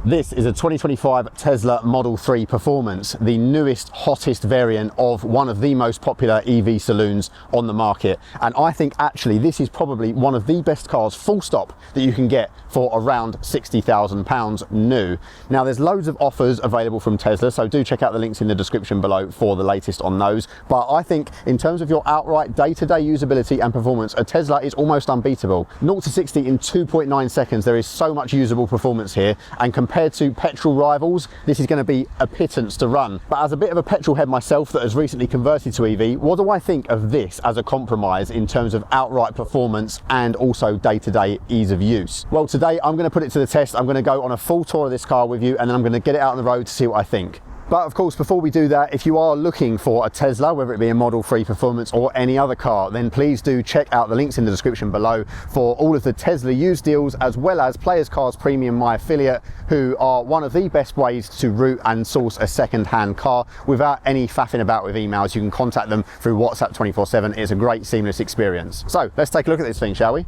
This is a 2025 Tesla Model 3 Performance, the newest, hottest variant of one of the most popular EV saloons on the market. And I think actually this is probably one of the best cars, full stop, that you can get for around £60,000 new. Now there's loads of offers available from Tesla, so do check out the links in the description below for the latest on those. But I think in terms of your outright day-to-day usability and performance, a Tesla is almost unbeatable. 0 to 60 in 2.9 seconds, there is so much usable performance here, and compared to petrol rivals, this is going to be a pittance to run. But as a bit of a petrol head myself that has recently converted to EV, what do I think of this as a compromise in terms of outright performance and also day-to-day ease of use? Well, today I'm going to put it to the test. I'm going to go on a full tour of this car with you, and then I'm going to get it out on the road to see what I think. But of course, before we do that, if you are looking for a Tesla, whether it be a Model 3 Performance or any other car, then please do check out the links in the description below for all of the Tesla used deals, as well as Players Cars Premium, my affiliate, who are one of the best ways to route and source a second-hand car without any faffing about with emails. You can contact them through WhatsApp 24/7. It's a great seamless experience. So let's take a look at this thing, shall we?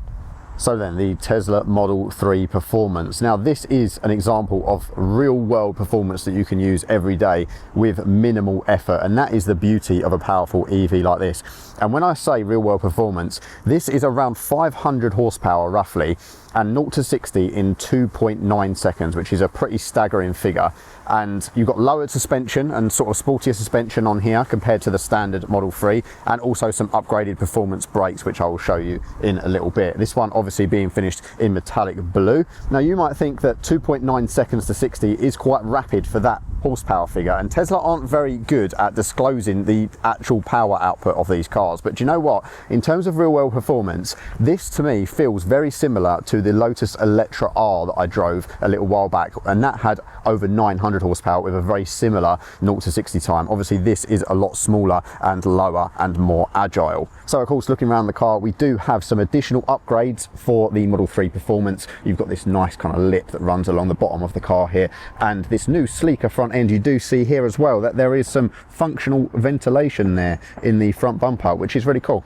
So then, the Tesla Model 3 Performance. Now this is an example of real world performance that you can use every day with minimal effort, and that is the beauty of a powerful EV like this. And when I say real world performance, this is around 500 horsepower roughly, and 0 to 60 in 2.9 seconds, which is a pretty staggering figure. And you've got lowered suspension and sort of sportier suspension on here compared to the standard Model 3, and also some upgraded performance brakes, which I will show you in a little bit. This one obviously being finished in metallic blue. Now you might think that 2.9 seconds to 60 is quite rapid for that horsepower figure, and Tesla aren't very good at disclosing the actual power output of these cars. But do you know what? In terms of real world performance, this to me feels very similar to the Lotus Electra R that I drove a little while back, and that had over 900 horsepower with a very similar 0 to 60 time. Obviously this is a lot smaller and lower and more agile. So of course, looking around the car, we do have some additional upgrades for the Model 3 Performance. You've got this nice kind of lip that runs along the bottom of the car here, and this new sleeker front end. You do see here as well that there is some functional ventilation there in the front bumper, which is really cool.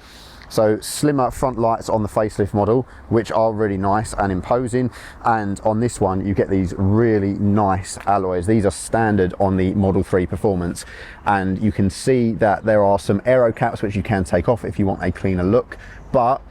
So slimmer front lights on the facelift model, which are really nice and imposing, and on this one you get these really nice alloys. These are standard on the Model 3 Performance, and you can see that there are some aero caps which you can take off if you want a cleaner look, but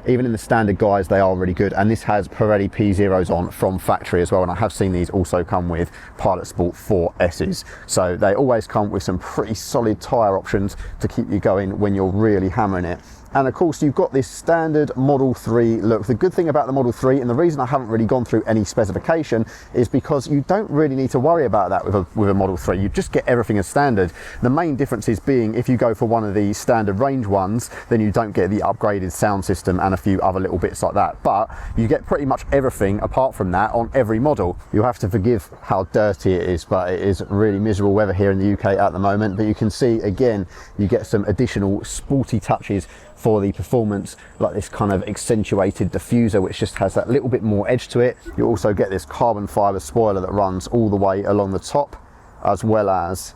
even in the standard guise they are really good. And this has Pirelli P0s on from factory as well, and I have seen these also come with Pilot Sport 4Ss, so they always come with some pretty solid tyre options to keep you going when you're really hammering it. And of course you've got this standard Model 3 look. The good thing about the Model 3, and the reason I haven't really gone through any specification, is because you don't really need to worry about that with a Model 3. You just get everything as standard. The main differences being, if you go for one of the standard range ones, then you don't get the upgraded sound system and a few other little bits like that. But you get pretty much everything apart from that on every model. You'll have to forgive how dirty it is, but it is really miserable weather here in the UK at the moment. But you can see again, you get some additional sporty touches for the Performance, like this kind of accentuated diffuser which just has that little bit more edge to it. You also get this carbon fibre spoiler that runs all the way along the top, as well as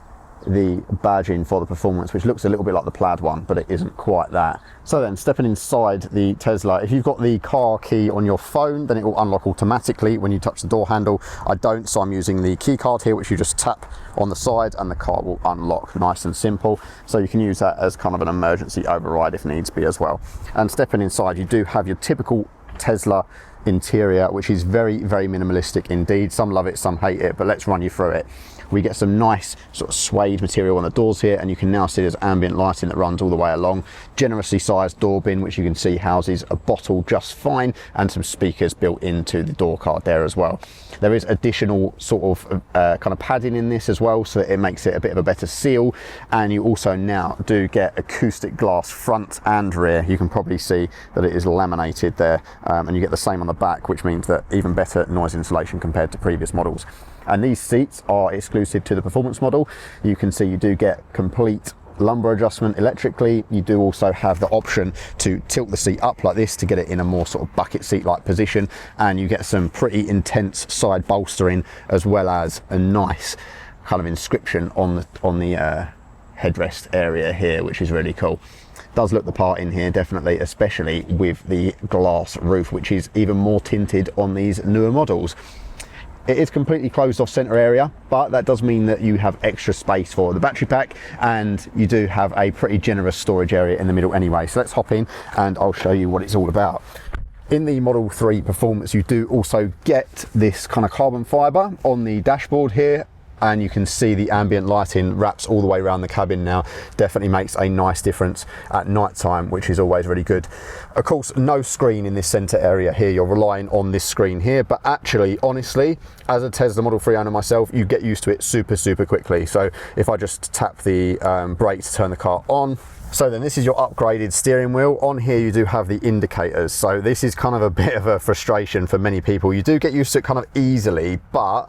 the badging for the Performance, which looks a little bit like the plaid one, but it isn't quite that. So then, stepping inside the Tesla, if you've got the car key on your phone, then it will unlock automatically when you touch the door handle. I don't, so I'm using the key card here, which you just tap on the side and the car will unlock, nice and simple. So you can use that as kind of an emergency override if needs be as well. And stepping inside, you do have your typical Tesla interior, which is very, very minimalistic indeed. Some love it, some hate it, but let's run you through it. We get some nice sort of suede material on the doors here, and you can now see there's ambient lighting that runs all the way along. Generously sized door bin, which you can see houses a bottle just fine, and some speakers built into the door card there as well. There is additional sort of kind of padding in this as well, so it makes it a bit of a better seal. And you also now do get acoustic glass front and rear. You can probably see that it is laminated there, and you get the same on the back, which means that even better noise insulation compared to previous models. And these seats are exclusive to the Performance model. You can see you do get complete lumbar adjustment electrically. You do also have the option to tilt the seat up like this to get it in a more sort of bucket seat like position, and you get some pretty intense side bolstering, as well as a nice kind of inscription on the headrest area here, which is really cool. Does look the part in here, definitely, especially with the glass roof, which is even more tinted on these newer models. It is completely closed off center area, but that does mean that you have extra space for the battery pack, and you do have a pretty generous storage area in the middle anyway. So let's hop in and I'll show you what it's all about. In the Model 3 Performance, you do also get this kind of carbon fiber on the dashboard here, and you can see the ambient lighting wraps all the way around the cabin now. Definitely makes a nice difference at night time, which is always really good. Of course, no screen in this center area here. You're relying on this screen here, but actually, honestly, as a Tesla Model 3 owner myself, you get used to it super quickly. So if I just tap the brake to turn the car on, so then this is your upgraded steering wheel. On here you do have the indicators. So this is kind of a bit of a frustration for many people. You do get used to it kind of easily, but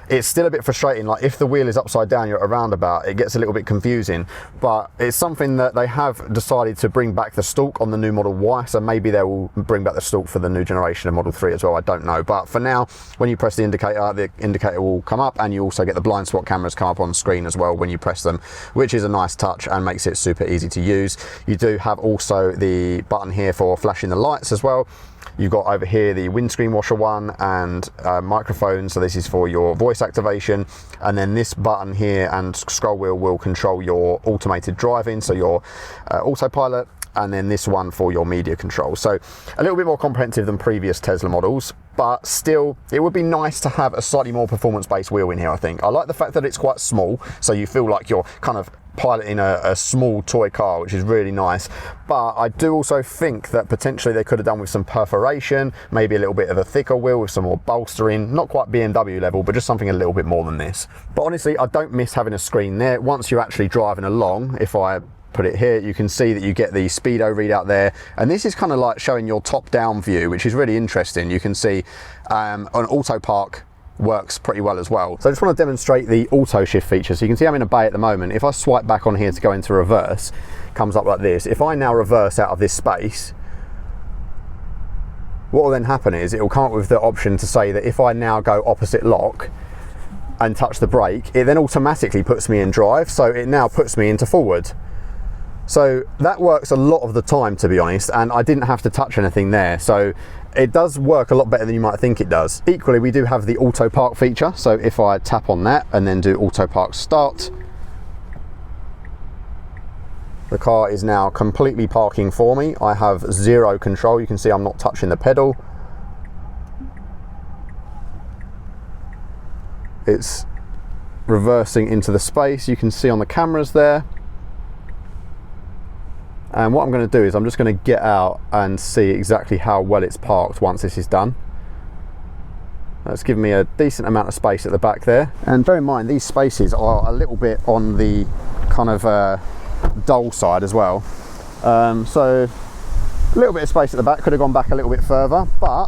it's still a bit frustrating. Like if the wheel is upside down, you're at a roundabout, it gets a little bit confusing. But it's something that they have decided to bring back the stalk on the new Model Y, so maybe they will bring back the stalk for the new generation of Model 3 as well, I don't know. But for now, when you press the indicator will come up, and you also get the blind spot cameras come up on screen as well when you press them, which is a nice touch and makes it super easy to use. You do have also the button here for flashing the lights as well. You've got over here the windscreen washer one and microphone, so this is for your voice activation. And then this button here and scroll wheel will control your automated driving, so your autopilot, and then this one for your media control. So a little bit more comprehensive than previous Tesla models, but still it would be nice to have a slightly more performance-based wheel in here, I think. I like the fact that it's quite small, so you feel like you're kind of piloting a small toy car, which is really nice. But I do also think that potentially they could have done with some perforation, maybe a little bit of a thicker wheel with some more bolstering, not quite BMW level, but just something a little bit more than this. But honestly, I don't miss having a screen there. Once you're actually driving along, if I put it here, you can see that you get the speedo readout there, and this is kind of like showing your top-down view, which is really interesting. You can see on auto park works pretty well as well. So I just want to demonstrate the auto shift feature. So you can see I'm in a bay at the moment. If I swipe back on here to go into reverse, it comes up like this. If I now reverse out of this space, what will then happen is it will come up with the option to say that if I now go opposite lock and touch the brake, it then automatically puts me in drive. So it now puts me into forward. So that works a lot of the time, to be honest, and I didn't have to touch anything there. So it does work a lot better than you might think it does. Equally, we do have the auto park feature. So if I tap on that and then do auto park start, the car is now completely parking for me. I have zero control. You can see I'm not touching the pedal. It's reversing into the space. You can see on the cameras there. And what I'm going to do is I'm just going to get out and see exactly how well it's parked once this is done. That's given me a decent amount of space at the back there. And bear in mind, these spaces are a little bit on the kind of dull side as well. So a little bit of space at the back, could have gone back a little bit further, but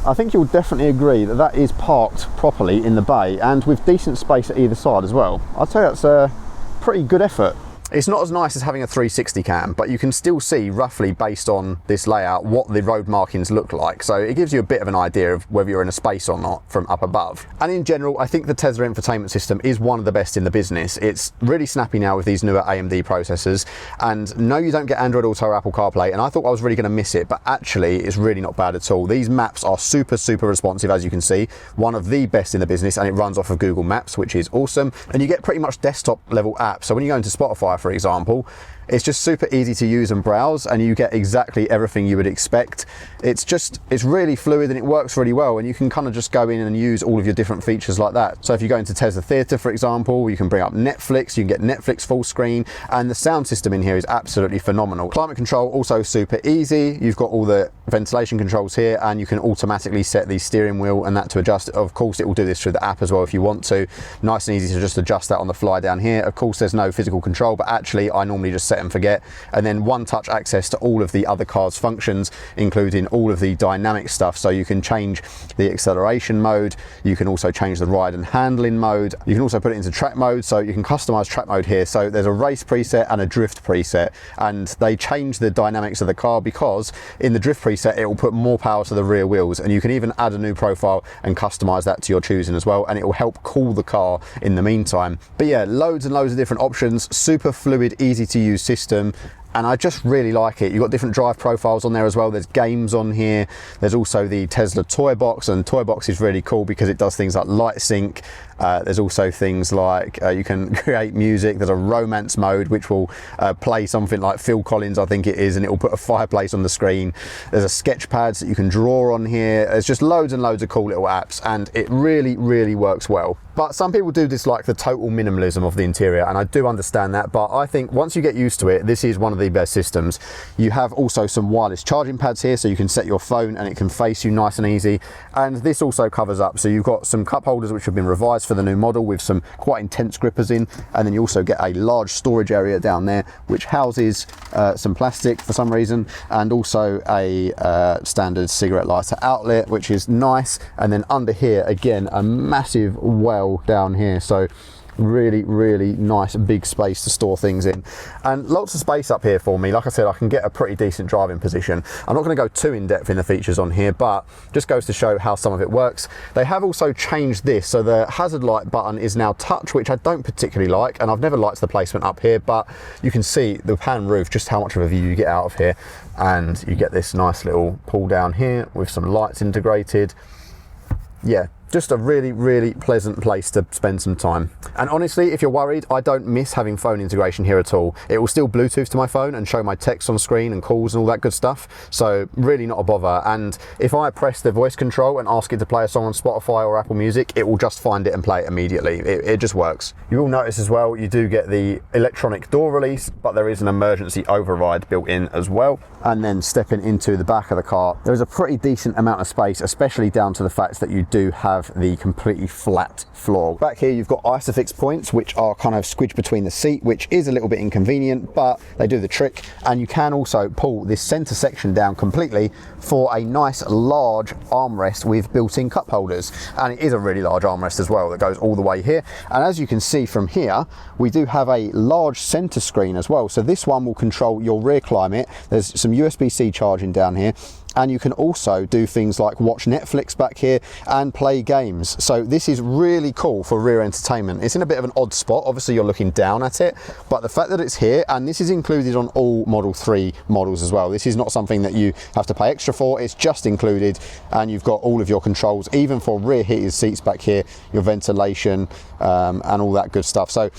I think you'll definitely agree that that is parked properly in the bay and with decent space at either side as well. I'd say that's a pretty good effort. It's not as nice as having a 360 cam, but you can still see roughly based on this layout what the road markings look like. So it gives you a bit of an idea of whether you're in a space or not from up above. And in general, I think the Tesla infotainment system is one of the best in the business. It's really snappy now with these newer AMD processors. And no, you don't get Android Auto or Apple CarPlay. And I thought I was really going to miss it, but actually it's really not bad at all. These maps are super responsive, as you can see. One of the best in the business, and it runs off of Google Maps, which is awesome. And you get pretty much desktop level apps. So when you go into Spotify, for example, it's just super easy to use and browse, and you get exactly everything you would expect. It's really fluid and it works really well, and you can kind of just go in and use all of your different features like that. So if you go into Tesla Theatre, for example, you can bring up Netflix, you can get Netflix full screen, and the sound system in here is absolutely phenomenal. Climate control also super easy. You've got all the ventilation controls here, and you can automatically set the steering wheel and that to adjust. Of course, it will do this through the app as well if you want to. Nice and easy to just adjust that on the fly down here. Of course, there's no physical control, but actually I normally just set and forget. And then one touch access to all of the other car's functions, including all of the dynamic stuff. So you can change the acceleration mode, you can also change the ride and handling mode, you can also put it into track mode, so you can customize track mode here. So there's a race preset and a drift preset, and they change the dynamics of the car because in the drift preset it will put more power to the rear wheels, and you can even add a new profile and customize that to your choosing as well, and it will help cool the car in the meantime. But yeah, loads and loads of different options, super fluid, easy to use system. and I just really like it. You've got different drive profiles on there as well. There's games on here. There's also the Tesla toy box, and toy box is really cool because it does things like light sync. There's also things like you can create music. There's a romance mode which will play something like Phil Collins, I think it is, and it will put a fireplace on the screen. There's a sketch pads that you can draw on here. There's just loads and loads of cool little apps, and it really, really works well. But some people do dislike the total minimalism of the interior, and I do understand that, but I think once you get used to it, this is one of the best systems. You have also some wireless charging pads here, so you can set your phone and it can face you nice and easy. And this also covers up, so you've got some cup holders which have been revised for the new model with some quite intense grippers in, and then you also get a large storage area down there which houses some plastic for some reason, and also a standard cigarette lighter outlet, which is nice. And then under here again, a massive well down here, so really, really nice big space to store things in, and lots of space up here for me. Like I said, I can get a pretty decent driving position. I'm not going to go too in depth in the features on here, but just goes to show how some of it works. They have also changed this, so the hazard light button is now touch, which I don't particularly like, and I've never liked the placement up here, but you can see the pan roof, just how much of a view you get out of here, and you get this nice little pull down here with some lights integrated. Yeah, just a really, really pleasant place to spend some time. And honestly, if you're worried, I don't miss having phone integration here at all. It will still Bluetooth to my phone and show my text on screen and calls and all that good stuff. So really not a bother. And if I press the voice control and ask it to play a song on Spotify or Apple Music, it will just find it and play it immediately. It just works. You will notice as well, you do get the electronic door release, but there is an emergency override built in as well. And then stepping into the back of the car, there is a pretty decent amount of space, especially down to the fact that you do have the completely flat floor. Back here you've got Isofix points which are kind of squidged between the seat, which is a little bit inconvenient, but they do the trick. And you can also pull this center section down completely for a nice large armrest with built-in cup holders, and it is a really large armrest as well that goes all the way here. And as you can see from here, we do have a large center screen as well, so this one will control your rear climate. There's some USB-C charging down here, and you can also do things like watch Netflix back here and play games. So this is really cool for rear entertainment. It's in a bit of an odd spot, obviously you're looking down at it, but the fact that it's here, and this is included on all Model 3 models as well. This is not something that you have to pay extra for, it's just included, and you've got all of your controls, even for rear heated seats back here, your ventilation, and all that good stuff. So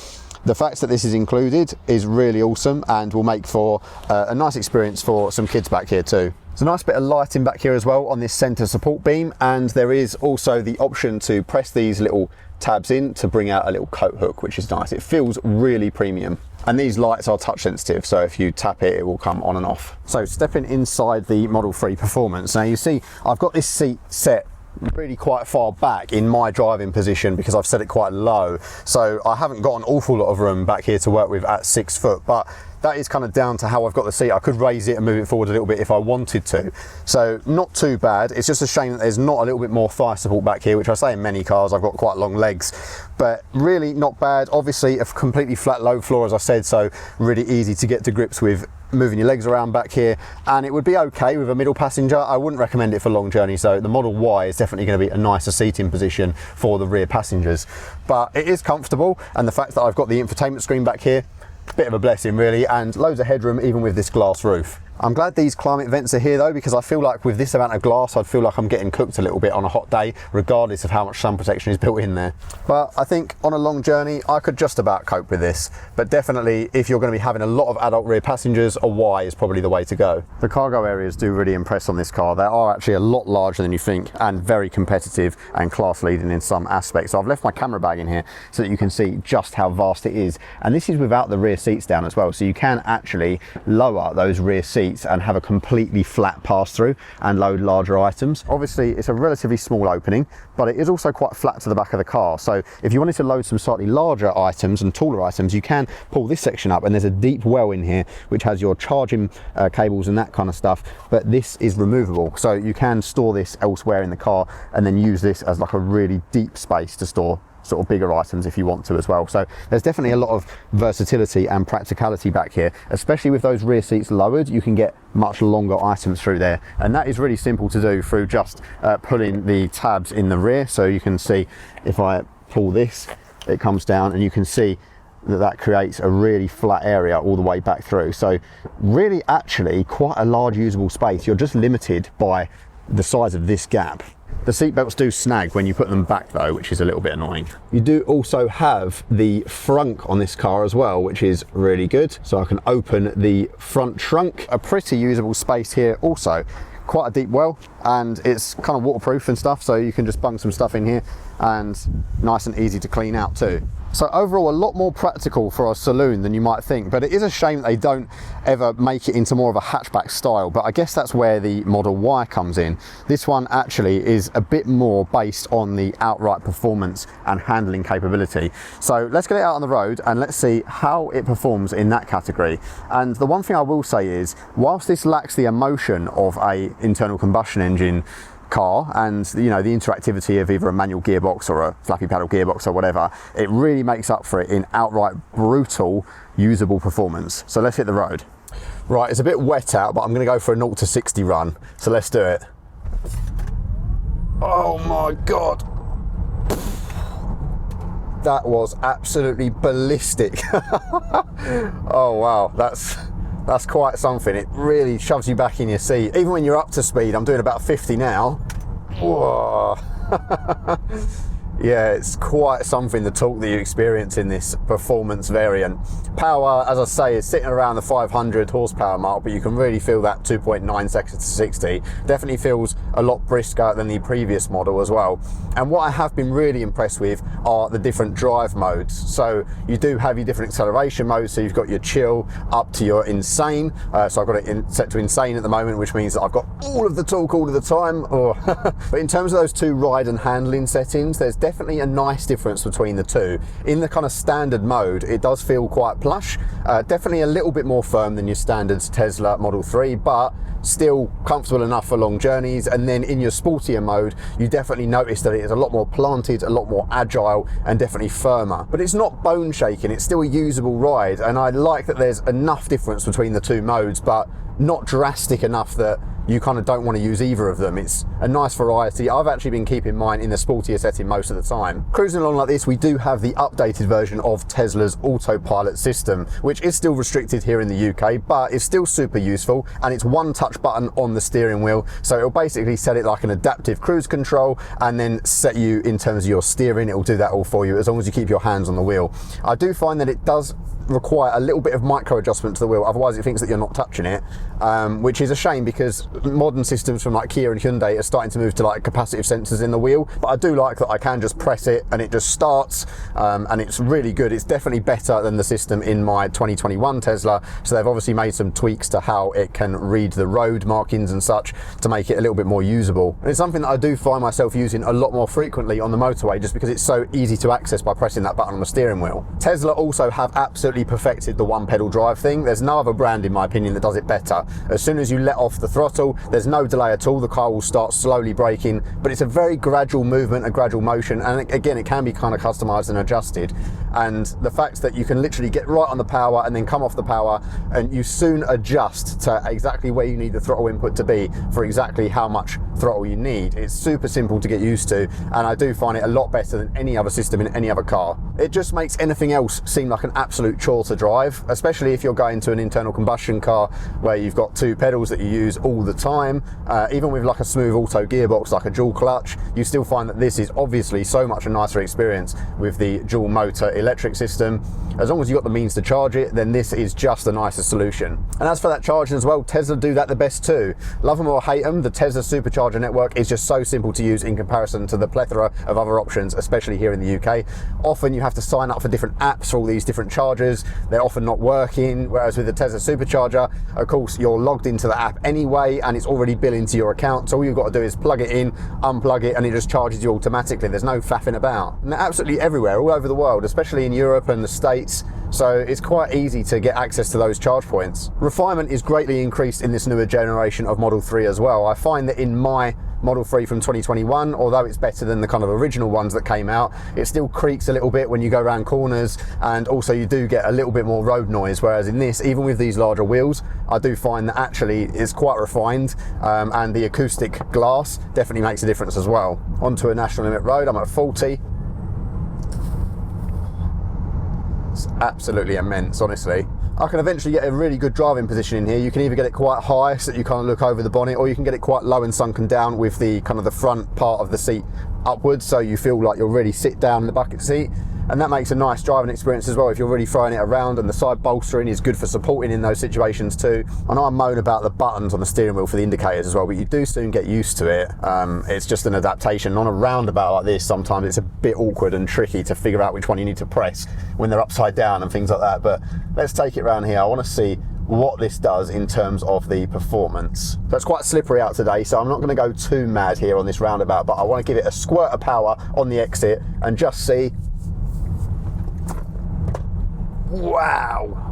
the fact that this is included is really awesome and will make for a nice experience for some kids back here too. There's a nice bit of lighting back here as well on this center support beam, and there is also the option to press these little tabs in to bring out a little coat hook, which is nice. It feels really premium. And these lights are touch sensitive, so if you tap it, it will come on and off. So stepping inside the Model 3 Performance, now you see I've got this seat set really quite far back in my driving position because I've set it quite low, so I haven't got an awful lot of room back here to work with at 6 foot, but that is kind of down to how I've got the seat. I could raise it and move it forward a little bit if I wanted to, so not too bad. It's just a shame that there's not a little bit more thigh support back here, which I say in many cars. I've got quite long legs, but really not bad. Obviously a completely flat low floor, as I said, so really easy to get to grips with moving your legs around back here, and it would be okay with a middle passenger. I wouldn't recommend it for long journeys, so the Model Y is definitely going to be a nicer seating position for the rear passengers, but it is comfortable. And the fact that I've got the infotainment screen back here, bit of a blessing really, and loads of headroom even with this glass roof. I'm glad these climate vents are here though, because I feel like with this amount of glass, I'd feel like I'm getting cooked a little bit on a hot day, regardless of how much sun protection is built in there. But I think on a long journey, I could just about cope with this. But definitely, if you're going to be having a lot of adult rear passengers, a Y is probably the way to go. The cargo areas do really impress on this car. They are actually a lot larger than you think, and very competitive and class leading in some aspects. So I've left my camera bag in here so that you can see just how vast it is. And this is without the rear seats down as well. So you can actually lower those rear seats and have a completely flat pass through and load larger items. Obviously it's a relatively small opening, but it is also quite flat to the back of the car, so if you wanted to load some slightly larger items and taller items, you can pull this section up, and there's a deep well in here which has your charging cables and that kind of stuff, but this is removable, so you can store this elsewhere in the car and then use this as like a really deep space to store sort of bigger items if you want to as well. So there's definitely a lot of versatility and practicality back here, especially with those rear seats lowered. You can get much longer items through there, and that is really simple to do through just pulling the tabs in the rear. So you can see if I pull this, it comes down and you can see that creates a really flat area all the way back through. So really actually quite a large usable space. You're just limited by the size of this gap. The seat belts do snag when you put them back though, which is a little bit annoying. You do also have the frunk on this car as well, which is really good. So I can open the front trunk. A pretty usable space here also. Quite a deep well, and it's kind of waterproof and stuff, so you can just bung some stuff in here and nice and easy to clean out too. So overall, a lot more practical for a saloon than you might think, but it is a shame that they don't ever make it into more of a hatchback style, but I guess that's where the Model Y comes in. This one actually is a bit more based on the outright performance and handling capability. So let's get it out on the road and let's see how it performs in that category. And the one thing I will say is, whilst this lacks the emotion of a internal combustion engine car and, you know, the interactivity of either a manual gearbox or a flappy paddle gearbox or whatever, it really makes up for it in outright brutal usable performance. So let's hit the road. Right, it's a bit wet out, but I'm going to go for a 0 to 60 run, so let's do it. Oh my god, that was absolutely ballistic. Oh wow, that's quite something. It really shoves you back in your seat. Even when you're up to speed, I'm doing about 50 now. Whoa. Yeah, it's quite something, the torque that you experience in this performance variant. Power, as I say, is sitting around the 500 horsepower mark, but you can really feel that 2.9 seconds to 60. Definitely feels a lot brisker than the previous model as well. And what I have been really impressed with are the different drive modes. So you do have your different acceleration modes. So you've got your chill up to your insane. So I've got it set to insane at the moment, which means that I've got all of the torque all of the time. But in terms of those two ride and handling settings, there's definitely a nice difference between the two. In the kind of standard mode, it does feel quite plush, definitely a little bit more firm than your standard Tesla Model 3, but still comfortable enough for long journeys. And then in your sportier mode, you definitely notice that it is a lot more planted, a lot more agile, and definitely firmer. But it's not bone shaking, it's still a usable ride, and I like that there's enough difference between the two modes, but not drastic enough that you kind of don't want to use either of them. It's a nice variety. I've actually been keeping mine in the sportier setting most of the time. Cruising along like this, we do have the updated version of Tesla's autopilot system, which is still restricted here in the UK, but it's still super useful, and it's one touch button on the steering wheel. So it'll basically set it like an adaptive cruise control and then set you in terms of your steering. It will do that all for you as long as you keep your hands on the wheel. I do find that it does require a little bit of micro adjustment to the wheel, otherwise it thinks that you're not touching it, which is a shame because modern systems from like Kia and Hyundai are starting to move to like capacitive sensors in the wheel. But I do like that I can just press it and it just starts, and it's really good. It's definitely better than the system in my 2021 Tesla, so they've obviously made some tweaks to how it can read the road markings and such to make it a little bit more usable. And it's something that I do find myself using a lot more frequently on the motorway, just because it's so easy to access by pressing that button on the steering wheel. Tesla also have absolutely perfected the one pedal drive thing. There's no other brand in my opinion that does it better. As soon as you let off the throttle, there's no delay at all. The car will start slowly braking, but it's a very gradual movement, a gradual motion, and again it can be kind of customized and adjusted. And the fact that you can literally get right on the power and then come off the power, and you soon adjust to exactly where you need the throttle input to be for exactly how much throttle you need. It's super simple to get used to, and I do find it a lot better than any other system in any other car. It just makes anything else seem like an absolute chore to drive, especially if you're going to an internal combustion car where you've got two pedals that you use all the time. Even with like a smooth auto gearbox like a dual clutch, you still find that this is obviously so much a nicer experience with the dual motor electric system. As long as you've got the means to charge it, then this is just a nicer solution. And as for that charging as well, Tesla do that the best too. Love them or hate them, the Tesla supercharger network is just so simple to use in comparison to the plethora of other options, especially here in the UK. Often you have to sign up for different apps for all these different chargers. They're often not working, whereas with the Tesla supercharger, of course, you're logged into the app anyway and it's already billing to your account, so all you've got to do is plug it in, unplug it, and it just charges you automatically. There's no faffing about. And they're absolutely everywhere, all over the world, especially in Europe and the States, so it's quite easy to get access to those charge points. Refinement is greatly increased in this newer generation of Model 3 as well. I find that in my Model 3 from 2021, although it's better than the kind of original ones that came out, it still creaks a little bit when you go around corners, and also you do get a little bit more road noise, whereas in this, even with these larger wheels, I do find that actually it's quite refined, and the acoustic glass definitely makes a difference as well. Onto a national limit road, I'm at 40. It's absolutely immense, honestly. I can eventually get a really good driving position in here. You can either get it quite high so that you kind of look over the bonnet, or you can get it quite low and sunken down with the kind of the front part of the seat upwards, so you feel like you're really sit down in the bucket seat. And that makes a nice driving experience as well if you're really throwing it around, and the side bolstering is good for supporting in those situations too. I know I moan about the buttons on the steering wheel for the indicators as well, but you do soon get used to it. It's just an adaptation. On a roundabout like this, sometimes it's a bit awkward and tricky to figure out which one you need to press when they're upside down and things like that. But let's take it around here. I want to see what this does in terms of the performance. So it's quite slippery out today, so I'm not going to go too mad here on this roundabout, but I want to give it a squirt of power on the exit and just see. Wow.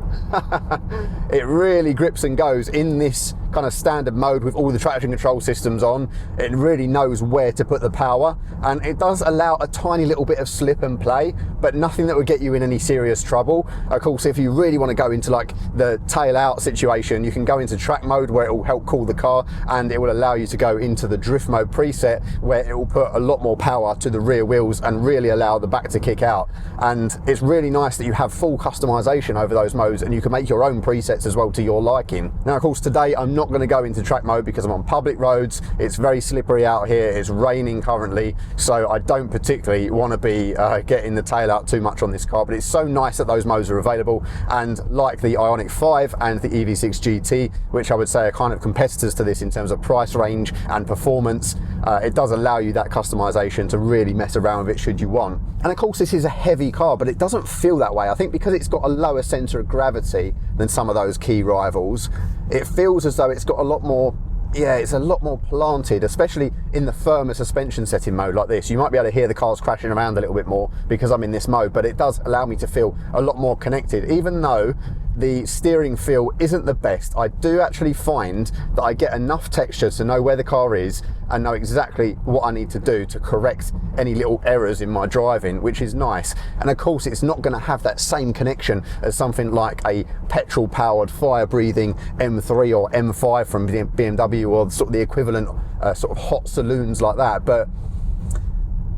It really grips and goes in this kind of standard mode with all the traction control systems on. It really knows where to put the power, and it does allow a tiny little bit of slip and play, but nothing that would get you in any serious trouble. Of course, if you really want to go into like the tail out situation, you can go into track mode where it will help cool the car, and it will allow you to go into the drift mode preset where it will put a lot more power to the rear wheels and really allow the back to kick out. And it's really nice that you have full customization over those modes, and you can make your own presets as well to your liking. Now, of course, today I'm not going to go into track mode because I'm on public roads. It's very slippery out here. It's raining currently, so I don't particularly want to be getting the tail out too much on this car, but it's so nice that those modes are available. And like the Ioniq 5 and the EV6 GT, which I would say are kind of competitors to this in terms of price range and performance, it does allow you that customization to really mess around with it should you want. And of course, this is a heavy car, but it doesn't feel that way. I think because it's got a lower center of gravity than some of those key rivals, it feels as though it's got a lot more, it's a lot more planted, especially in the firmer suspension setting mode like this. You might be able to hear the cars crashing around a little bit more because I'm in this mode, but it does allow me to feel a lot more connected. Even though the steering feel isn't the best, I do actually find that I get enough texture to know where the car is and know exactly what I need to do to correct any little errors in my driving, which is nice. And of course, it's not going to have that same connection as something like a petrol powered fire breathing M3 or M5 from BMW, or sort of the equivalent sort of hot saloons like that. But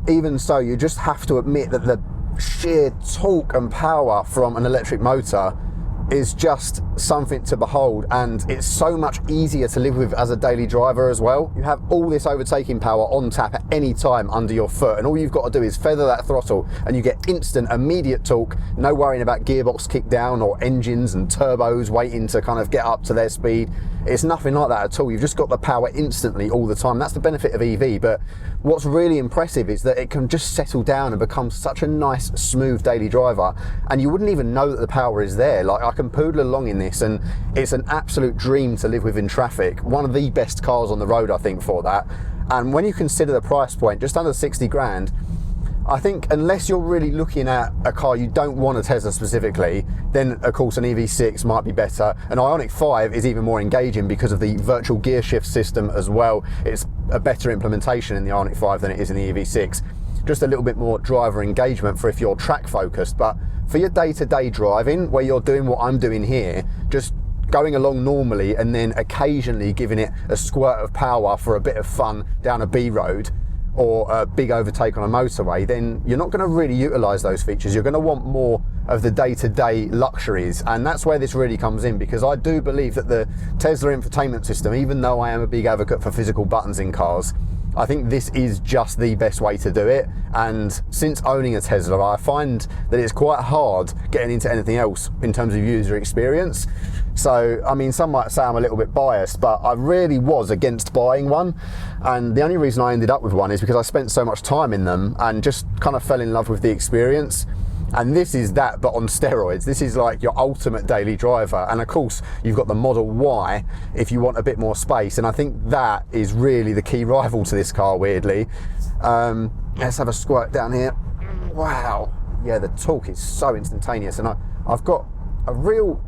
even so, you just have to admit that the sheer torque and power from an electric motor is just something to behold, and it's so much easier to live with as a daily driver as well. You have all this overtaking power on tap at any time under your foot, and all you've got to do is feather that throttle and you get instant, immediate torque. No worrying about gearbox kick down or engines and turbos waiting to kind of get up to their speed. It's nothing like that at all. You've just got the power instantly all the time. That's the benefit of EV. But what's really impressive is that it can just settle down and become such a nice, smooth daily driver, and you wouldn't even know that the power is there. Like, I can poodle along in this, and it's an absolute dream to live with in traffic. One of the best cars on the road, I think, for that. And when you consider the price point, just under 60 grand, I think unless you're really looking at a car you don't want a Tesla specifically, then of course an EV6 might be better. An Ioniq 5 is even more engaging because of the virtual gear shift system as well. It's a better implementation in the Ioniq 5 than it is in the EV6. Just a little bit more driver engagement for if you're track focused, but for your day-to-day driving, where you're doing what I'm doing here, just going along normally and then occasionally giving it a squirt of power for a bit of fun down a B road, or a big overtake on a motorway, then you're not going to really utilise those features. You're going to want more of the day-to-day luxuries, and that's where this really comes in, because I do believe that the Tesla infotainment system, even though I am a big advocate for physical buttons in cars, I think this is just the best way to do it. And since owning a Tesla, I find that it's quite hard getting into anything else in terms of user experience. So, I mean, some might say I'm a little bit biased, but I really was against buying one. And the only reason I ended up with one is because I spent so much time in them and just kind of fell in love with the experience. And this is that, but on steroids. This is like your ultimate daily driver. And of course, you've got the Model Y if you want a bit more space. And I think that is really the key rival to this car, weirdly. Let's have a squirt down here. Wow. Yeah, the torque is so instantaneous. And I've got a real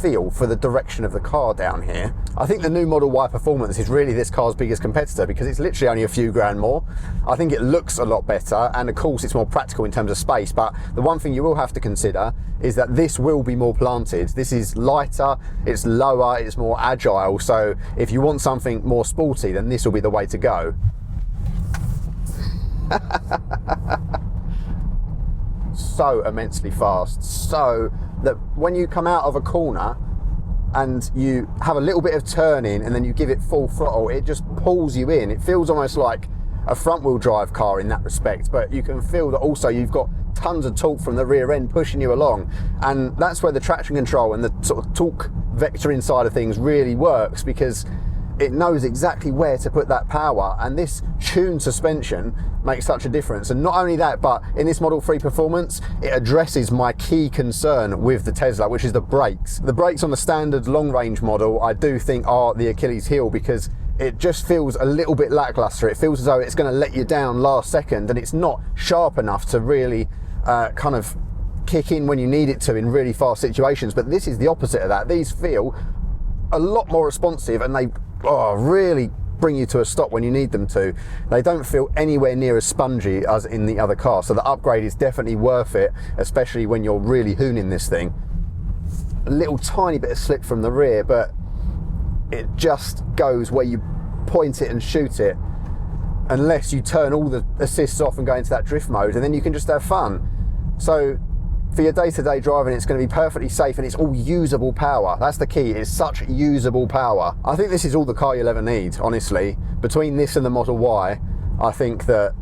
feel for the direction of the car down here. I think the new Model Y Performance is really this car's biggest competitor because it's literally only a few grand more. I think it looks a lot better, and of course it's more practical in terms of space, but the one thing you will have to consider is that this will be more planted. This is lighter, it's lower, it's more agile, so if you want something more sporty, then this will be the way to go. so immensely fast, so that when you come out of a corner and you have a little bit of turning and then you give it full throttle, it just pulls you in. It feels almost like a front wheel drive car in that respect, but you can feel that also you've got tons of torque from the rear end pushing you along, and that's where the traction control and the sort of torque vector inside of things really works, because it knows exactly where to put that power, and this tuned suspension makes such a difference. And not only that, but in this Model 3 Performance, it addresses my key concern with the Tesla, which is the brakes. The brakes on the standard long range model I do think are the Achilles heel, because it just feels a little bit lackluster. It feels as though it's going to let you down last second, and it's not sharp enough to really kind of kick in when you need it to in really fast situations. But this is the opposite of that. These feel a lot more responsive, and they really bring you to a stop when you need them to. They don't feel anywhere near as spongy as in the other car, so the upgrade is definitely worth it, especially when you're really hooning this thing. A little tiny bit of slip from the rear, but it just goes where you point it and shoot it, unless you turn all the assists off and go into that drift mode, and then you can just have fun. So for your day-to-day driving, it's going to be perfectly safe, and it's all usable power. That's the key. It's such usable power. I think this is all the car you'll ever need, honestly. Between this and the Model Y, I think that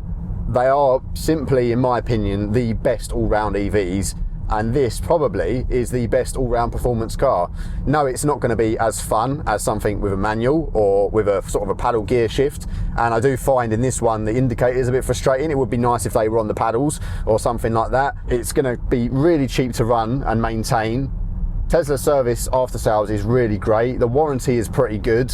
they are simply, in my opinion, the best all-round EVs, and this probably is the best all-round performance car. No, it's not going to be as fun as something with a manual or with a sort of a paddle gear shift, and I do find in this one the indicator is a bit frustrating. It would be nice if they were on the paddles or something like that. It's going to be really cheap to run and maintain. Tesla service after sales is really great. The warranty is pretty good.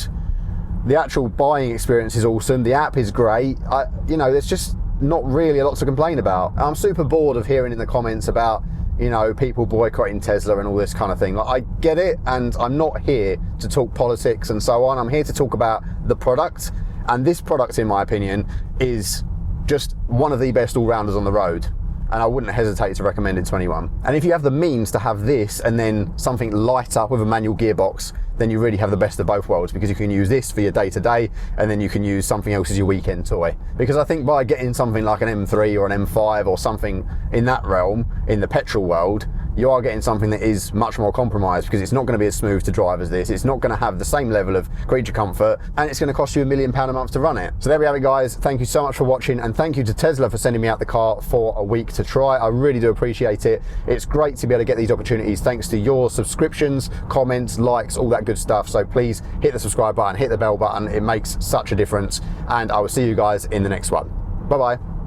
The actual buying experience is awesome. The app is great. You know, there's just not really a lot to complain about. I'm super bored of hearing in the comments about, you know, people boycotting Tesla and all this kind of thing. Like, I get it, and I'm not here to talk politics and so on. I'm here to talk about the product, and this product, in my opinion, is just one of the best all-rounders on the road, and I wouldn't hesitate to recommend it to anyone. And if you have the means to have this and then something lighter with a manual gearbox, then you really have the best of both worlds, because you can use this for your day-to-day, and then you can use something else as your weekend toy. Because I think by getting something like an M3 or an M5 or something in that realm, in the petrol world, you are getting something that is much more compromised, because it's not going to be as smooth to drive as this. It's not going to have the same level of creature comfort, and it's going to cost you £1 million a month to run it. So there we have it, guys. Thank you so much for watching, and thank you to Tesla for sending me out the car for a week to try. I really do appreciate it. It's great to be able to get these opportunities thanks to your subscriptions, comments, likes, all that good stuff. So please hit the subscribe button, hit the bell button. It makes such a difference, and I will see you guys in the next one. Bye bye.